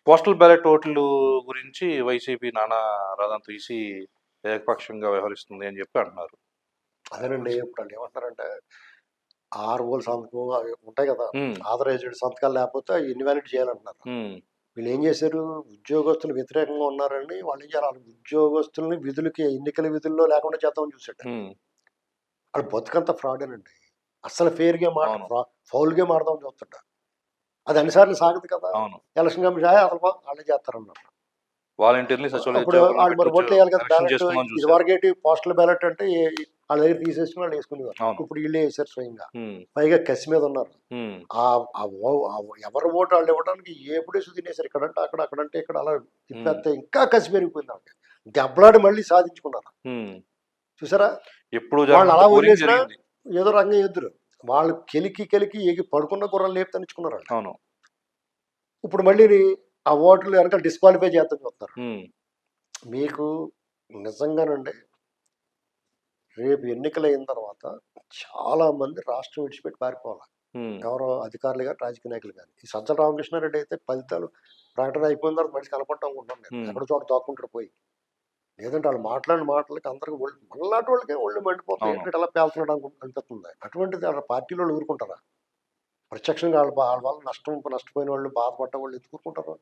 Postal ballot ఓట్లు గురించి YCP నానా రాధం తీసి ఏకపక్షంగా వ్యవహరిస్తుంది అని చెప్పి అంటున్నారు. అదేనండి, ఇప్పుడు వాళ్ళు ఏమంటున్నారంటే ఆర్ఓల సంతకం అవి ఉంటాయి కదా, ఆథరైజ్డ్ సంతకాలు లేకపోతే ఇన్వాలిడ్ చేయాలంటున్నారు. వీళ్ళు ఏం చేశారు, ఉద్యోగస్తులు వ్యతిరేకంగా ఉన్నారని వాళ్ళు ఏం చేయాలి, ఉద్యోగస్తుల్ని విధులకి ఎన్నికల విధుల్లో లేకుండా చేద్దామని చూసాడు. వాళ్ళు బతుకంతా ఫ్రాడేనండి, అసలు ఫెయిర్ గేమ్ ఫౌల్ గేమ్ ఆడదామని చూస్తుంట. అది అన్నిసార్లు సాగదు కదా, ఎలక్షన్ కమిషన్ అసలు వాళ్ళే చేస్తారన్నారు. ఇప్పుడు వాళ్ళు మరి ఓట్లు వేయాలి కదా, బ్యాలెట్ ఇదివరకేటి పోస్టల్ బ్యాలెట్ అంటే వాళ్ళ దగ్గర తీసేసి వాళ్ళు వేసుకునేవారు. ఇప్పుడు వీళ్ళే వేసారు స్వయంగా, పైగా కసి మీద ఉన్నారు. ఎవరి ఓటు వాళ్ళు ఇవ్వడానికి ఎప్పుడేసి తినేసారు, ఇక్కడంటే అక్కడ, అక్కడంటే ఇక్కడ, అలా తిప్పేస్తే ఇంకా కసి పెరిగిపోయింది వాళ్ళకి. దెబ్బలాడి మళ్ళీ సాధించుకున్నారు. చూసారా, వాళ్ళు అలా వదిలేసినా ఏదో రంగం ఎదురు వాళ్ళు కెలికి ఎగి పడుకున్న గుర్రాలు లేపు తనిచ్చుకున్నారు. ఇప్పుడు మళ్ళీ ఆ ఓట్లు కనుక డిస్క్వాలిఫై చేద్దాం చూస్తారు. మీకు నిజంగానండి రేపు ఎన్నికలు అయిన తర్వాత చాలా మంది రాష్ట్రం విడిచిపెట్టి పారిపోవాలి. ఎవరో అధికారులు కానీ రాజకీయ నాయకులు కానీ. ఈ సజ్జల రామకృష్ణారెడ్డి అయితే ఫలితాలు ప్రకటన అయిపోయిన తర్వాత మనిషి కనపడటం అనుకుంటున్నాను నేను, ఎక్కడ చోట దాక్కుంటారు పోయి. లేదంటే వాళ్ళు మాట్లాడిన మాటలకి అందరికి మళ్ళాటి వాళ్ళకే ఒళ్ళు మండిపోతుంది, ఏంటంటే అలా పేల్చడం అనిపిస్తుంది. అటువంటిది వాళ్ళ పార్టీలో ఊరుకుంటారా? ప్రత్యక్షంగా వాళ్ళ వల్ల నష్టపోయిన వాళ్ళు, బాధపడ్డ వాళ్ళు ఎందుకు ఊరుకుంటారు?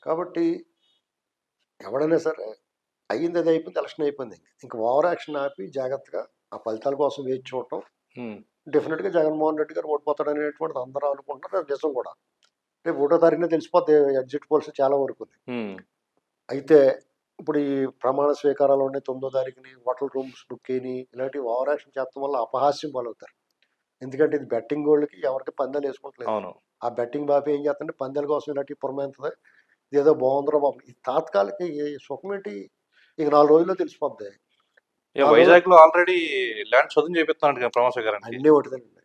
కాబట్టి ఎవడైనా సరే అయ్యింది, అది అయిపోయింది, ఎలక్షన్ అయిపోయింది, ఇంకా ఓవర్ యాక్షన్ ఆపి జాగ్రత్తగా ఆ ఫలితాల కోసం వేచి చూడటం. డెఫినెట్గా జగన్మోహన్ రెడ్డి గారు ఓడిపోతాడు అనేటువంటిది అందరూ అనుకుంటున్నారు, అది నిజం కూడా. రేపు 1వ తారీఖున తెలిసిపోతే ఎగ్జిట్ పోల్స్ చాలా వరకు. అయితే ఇప్పుడు ఈ ప్రమాణ స్వీకారాలు ఉన్నాయి 9వ తారీఖుని, హోటల్ రూమ్స్ బుక్ అయినాయి, ఇలాంటి ఓవర్ యాక్షన్ చేస్తాం వల్ల అపహాస్యం పాలవుతారు. ఎందుకంటే ఇది బెట్టింగ్ వాళ్ళకి ఎవరికి పందాలు వేసుకుంటలేదు. ఆ బెట్టింగ్ బాబీ ఏం చేస్తుంటే పందాల కోసం ఇలాంటి పురమేంతది, ఇదేదో బాగుందిరా బాబు, ఈ తాత్కాలిక సుఖం ఏంటి, ఇక 4 రోజుల్లో తెలిసిపోద్ది. వైజాగ్ లో ఆల్రెడీ ల్యాండ్ చదువు చేపిస్తున్నాడు ప్రమాణ స్వీకారం. అన్నీ ఒకటిదేనండి,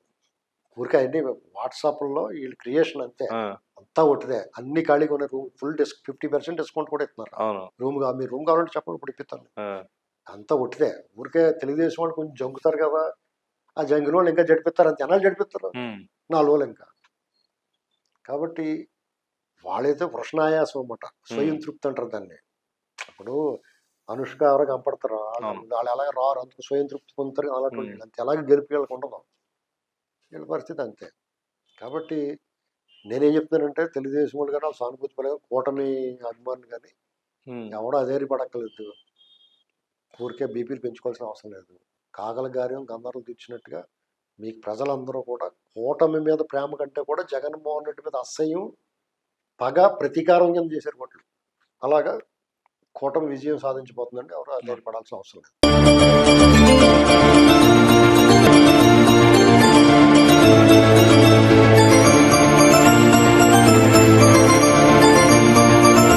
ఊరికే అన్ని వాట్సాప్లో వీళ్ళు క్రియేషన్ అంతే, అంతా ఒకటిదే. అన్ని ఖాళీగా ఉన్నాయి, రూమ్ ఫుల్ 50% డిస్కౌంట్ కూడా ఇస్తున్నారు. రూమ్ మీరు రూమ్ కావాలంటే చెప్పండి, ఇప్పుడు ఇప్పిస్తాను. అంతా ఒకటిదే, ఊరికే తెలుగుదేశం వాళ్ళు కొంచెం జంకుతారు కదా, ఆ జంగిన వాళ్ళు ఇంకా జడిపిస్తారు, అంతే జనాలు జడిపిస్తారు 4 రోజులు ఇంకా. కాబట్టి వాళ్ళైతే వృషణాయాసం అన్నమాట, స్వయం తృప్తి అంటారు దాన్ని. ఇప్పుడు అనుష్క ఎవరో కనపడతారు, వాళ్ళు ఎలాగ రారు, అందుకు స్వయం తృప్తి పొందుతారు. అలాంటి అంతే, ఎలాగే గెలిపి వాళ్ళకి ఉండదు, వీళ్ళ పరిస్థితి అంతే. కాబట్టి నేనేం చెప్తానంటే తెలుగుదేశం వాళ్ళు కానీ, సానుభూతి పరంగా కూటమి అభిమానులు కానీ ఎవడో అదేరి పడక్కలేదు, ఊరికే బీపీలు పెంచుకోవాల్సిన అవసరం లేదు. కాగల గార్యం గంధర్లు తీర్చినట్టుగా మీకు ప్రజలందరూ కూడా కూటమి మీద ప్రేమ కంటే కూడా జగన్మోహన్ రెడ్డి మీద అసహ్యం, పగ, ప్రతీకారం కింద చేశారు ఓట్లు. అలాగా కూటమి విజయం సాధించబోతుందంటే ఎవరు అదేరి పడాల్సిన అవసరం లేదు.